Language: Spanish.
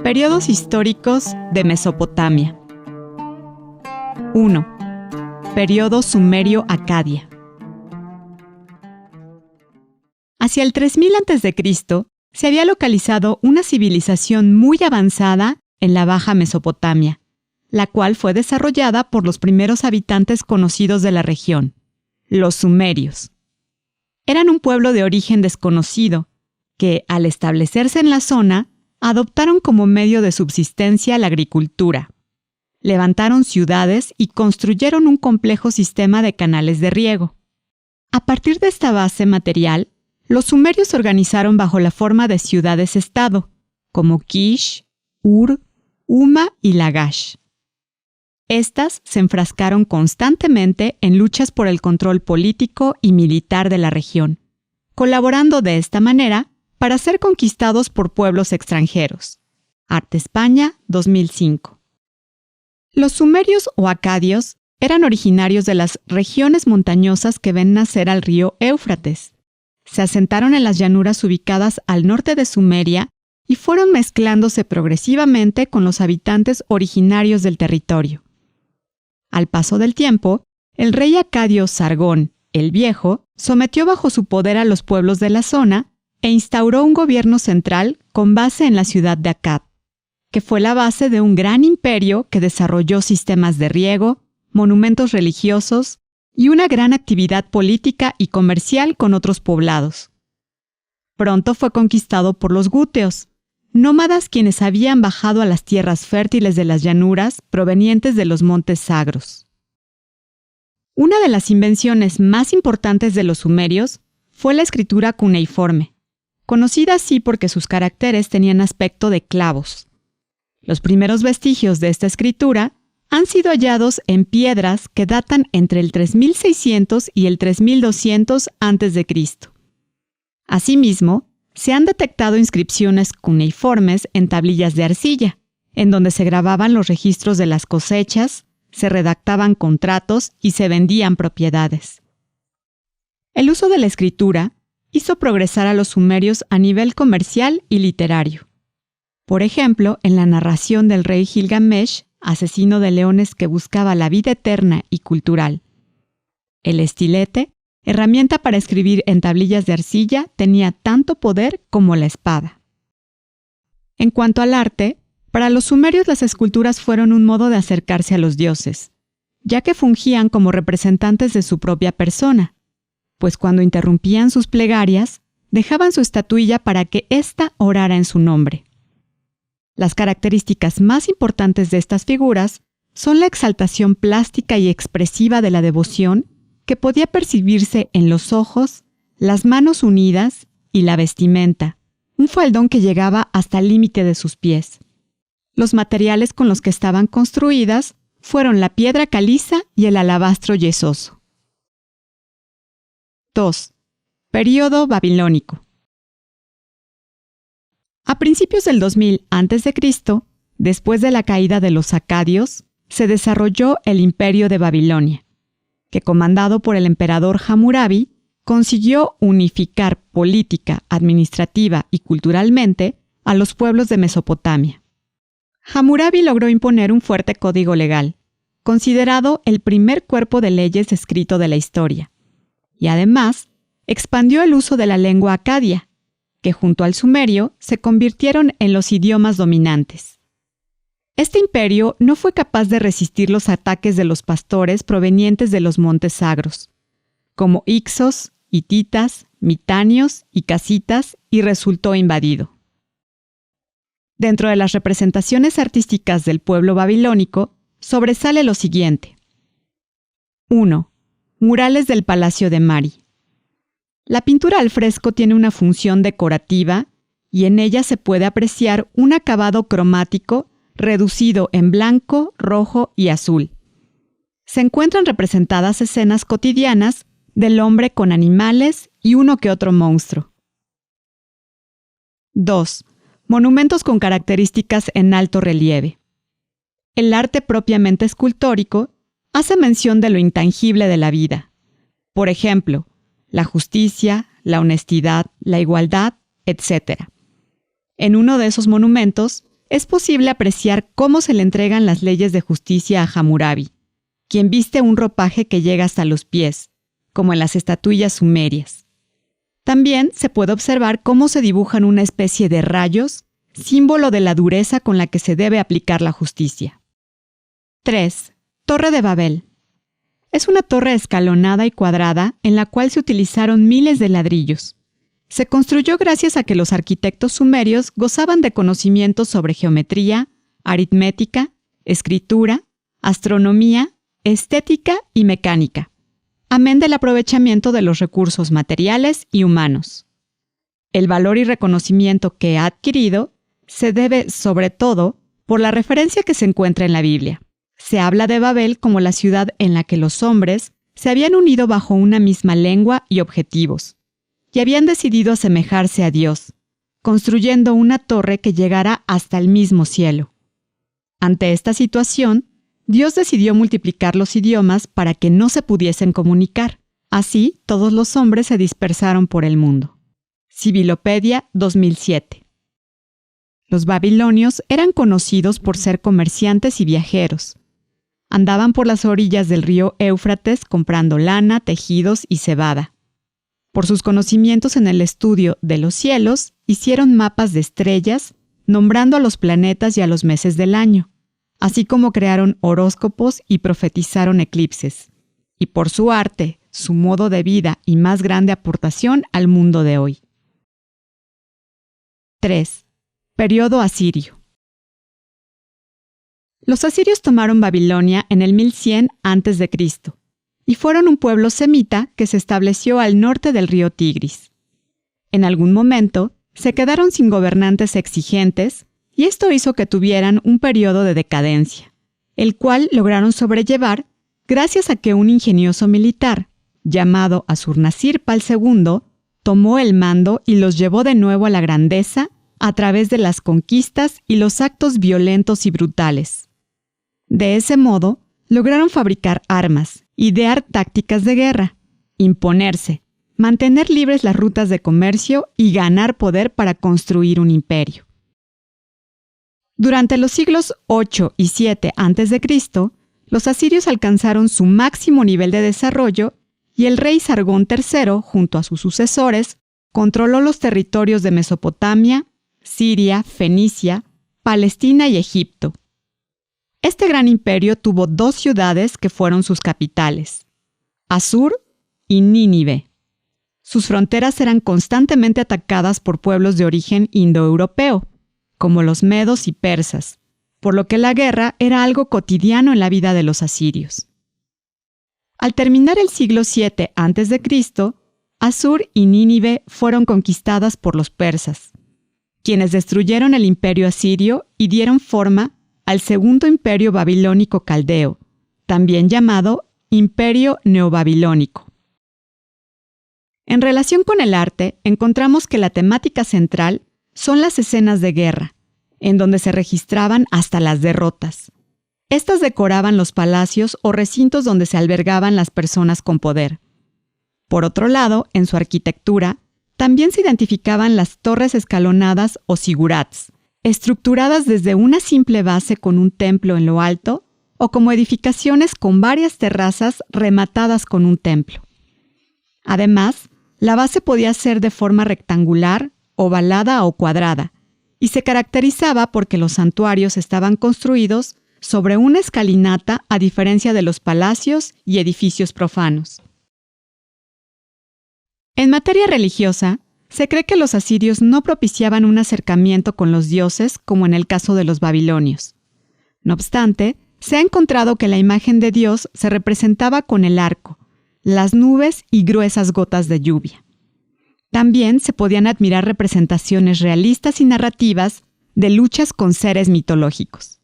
Periodos históricos de Mesopotamia. 1. Periodo Sumerio-Acadia. Hacia el 3000 a.C., se había localizado una civilización muy avanzada en la Baja Mesopotamia, la cual fue desarrollada por los primeros habitantes conocidos de la región, los sumerios. Eran un pueblo de origen desconocido, que, al establecerse en la zona, adoptaron como medio de subsistencia la agricultura. Levantaron ciudades y construyeron un complejo sistema de canales de riego. A partir de esta base material, los sumerios se organizaron bajo la forma de ciudades-estado, como Kish, Ur, Huma y Lagash. Estas se enfrascaron constantemente en luchas por el control político y militar de la región, colaborando de esta manera para ser conquistados por pueblos extranjeros. Arte España, 2005. Los sumerios o acadios eran originarios de las regiones montañosas que ven nacer al río Éufrates. Se asentaron en las llanuras ubicadas al norte de Sumeria y fueron mezclándose progresivamente con los habitantes originarios del territorio. Al paso del tiempo, el rey acadio Sargón, el Viejo, sometió bajo su poder a los pueblos de la zona e instauró un gobierno central con base en la ciudad de Akkad, que fue la base de un gran imperio que desarrolló sistemas de riego, monumentos religiosos y una gran actividad política y comercial con otros poblados. Pronto fue conquistado por los gúteos, nómadas quienes habían bajado a las tierras fértiles de las llanuras provenientes de los montes sagros. Una de las invenciones más importantes de los sumerios fue la escritura cuneiforme, conocida así porque sus caracteres tenían aspecto de clavos. Los primeros vestigios de esta escritura han sido hallados en piedras que datan entre el 3600 y el 3200 a.C. Asimismo, se han detectado inscripciones cuneiformes en tablillas de arcilla, en donde se grababan los registros de las cosechas, se redactaban contratos y se vendían propiedades. El uso de la escritura hizo progresar a los sumerios a nivel comercial y literario. Por ejemplo, en la narración del rey Gilgamesh, asesino de leones que buscaba la vida eterna y cultural. El estilete, herramienta para escribir en tablillas de arcilla, tenía tanto poder como la espada. En cuanto al arte, para los sumerios las esculturas fueron un modo de acercarse a los dioses, ya que fungían como representantes de su propia persona, pues cuando interrumpían sus plegarias, dejaban su estatuilla para que ésta orara en su nombre. Las características más importantes de estas figuras son la exaltación plástica y expresiva de la devoción que podía percibirse en los ojos, las manos unidas y la vestimenta, un faldón que llegaba hasta el límite de sus pies. Los materiales con los que estaban construidas fueron la piedra caliza y el alabastro yesoso. 2. Período babilónico. A principios del 2000 a.C., después de la caída de los acadios, se desarrolló el Imperio de Babilonia, que comandado por el emperador Hammurabi, consiguió unificar política, administrativa y culturalmente a los pueblos de Mesopotamia. Hammurabi logró imponer un fuerte código legal, considerado el primer cuerpo de leyes escrito de la historia, y además expandió el uso de la lengua acadia, que junto al sumerio se convirtieron en los idiomas dominantes. Este imperio no fue capaz de resistir los ataques de los pastores provenientes de los montes sagros, como Ixos, hititas, mitanios y casitas, y resultó invadido. Dentro de las representaciones artísticas del pueblo babilónico, sobresale lo siguiente. 1. Murales del Palacio de Mari. La pintura al fresco tiene una función decorativa y en ella se puede apreciar un acabado cromático reducido en blanco, rojo y azul. Se encuentran representadas escenas cotidianas del hombre con animales y uno que otro monstruo. 2. Monumentos con características en alto relieve. El arte propiamente escultórico hace mención de lo intangible de la vida. Por ejemplo, la justicia, la honestidad, la igualdad, etc. En uno de esos monumentos es posible apreciar cómo se le entregan las leyes de justicia a Hammurabi, quien viste un ropaje que llega hasta los pies, como en las estatuillas sumerias. También se puede observar cómo se dibujan una especie de rayos, símbolo de la dureza con la que se debe aplicar la justicia. 3. Torre de Babel. Es una torre escalonada y cuadrada en la cual se utilizaron miles de ladrillos. Se construyó gracias a que los arquitectos sumerios gozaban de conocimientos sobre geometría, aritmética, escritura, astronomía, estética y mecánica, amén del aprovechamiento de los recursos materiales y humanos. El valor y reconocimiento que ha adquirido se debe, sobre todo, por la referencia que se encuentra en la Biblia. Se habla de Babel como la ciudad en la que los hombres se habían unido bajo una misma lengua y objetivos, y habían decidido asemejarse a Dios, construyendo una torre que llegara hasta el mismo cielo. Ante esta situación, Dios decidió multiplicar los idiomas para que no se pudiesen comunicar. Así, todos los hombres se dispersaron por el mundo. Civilopedia 2007. Los babilonios eran conocidos por ser comerciantes y viajeros. Andaban por las orillas del río Éufrates comprando lana, tejidos y cebada. Por sus conocimientos en el estudio de los cielos, hicieron mapas de estrellas, nombrando a los planetas y a los meses del año, así como crearon horóscopos y profetizaron eclipses. Y por su arte, su modo de vida y más grande aportación al mundo de hoy. 3. Período asirio. Los asirios tomaron Babilonia en el 1100 a.C. y fueron un pueblo semita que se estableció al norte del río Tigris. En algún momento, se quedaron sin gobernantes exigentes y esto hizo que tuvieran un periodo de decadencia, el cual lograron sobrellevar gracias a que un ingenioso militar, llamado Asurnasirpal II, tomó el mando y los llevó de nuevo a la grandeza a través de las conquistas y los actos violentos y brutales. De ese modo, lograron fabricar armas, idear tácticas de guerra, imponerse, mantener libres las rutas de comercio y ganar poder para construir un imperio. Durante los siglos 8 y 7 a.C., los asirios alcanzaron su máximo nivel de desarrollo y el rey Sargón III, junto a sus sucesores, controló los territorios de Mesopotamia, Siria, Fenicia, Palestina y Egipto. Este gran imperio tuvo dos ciudades que fueron sus capitales, Asur y Nínive. Sus fronteras eran constantemente atacadas por pueblos de origen indoeuropeo, como los medos y persas, por lo que la guerra era algo cotidiano en la vida de los asirios. Al terminar el siglo VII a.C., Asur y Nínive fueron conquistadas por los persas, quienes destruyeron el imperio asirio y dieron forma al segundo imperio babilónico caldeo, también llamado Imperio Neobabilónico. En relación con el arte, encontramos que la temática central son las escenas de guerra, en donde se registraban hasta las derrotas. Estas decoraban los palacios o recintos donde se albergaban las personas con poder. Por otro lado, en su arquitectura, también se identificaban las torres escalonadas o zigurats, estructuradas desde una simple base con un templo en lo alto o como edificaciones con varias terrazas rematadas con un templo. Además, la base podía ser de forma rectangular, ovalada o cuadrada, y se caracterizaba porque los santuarios estaban construidos sobre una escalinata a diferencia de los palacios y edificios profanos. En materia religiosa, se cree que los asirios no propiciaban un acercamiento con los dioses como en el caso de los babilonios. No obstante, se ha encontrado que la imagen de Dios se representaba con el arco, las nubes y gruesas gotas de lluvia. También se podían admirar representaciones realistas y narrativas de luchas con seres mitológicos.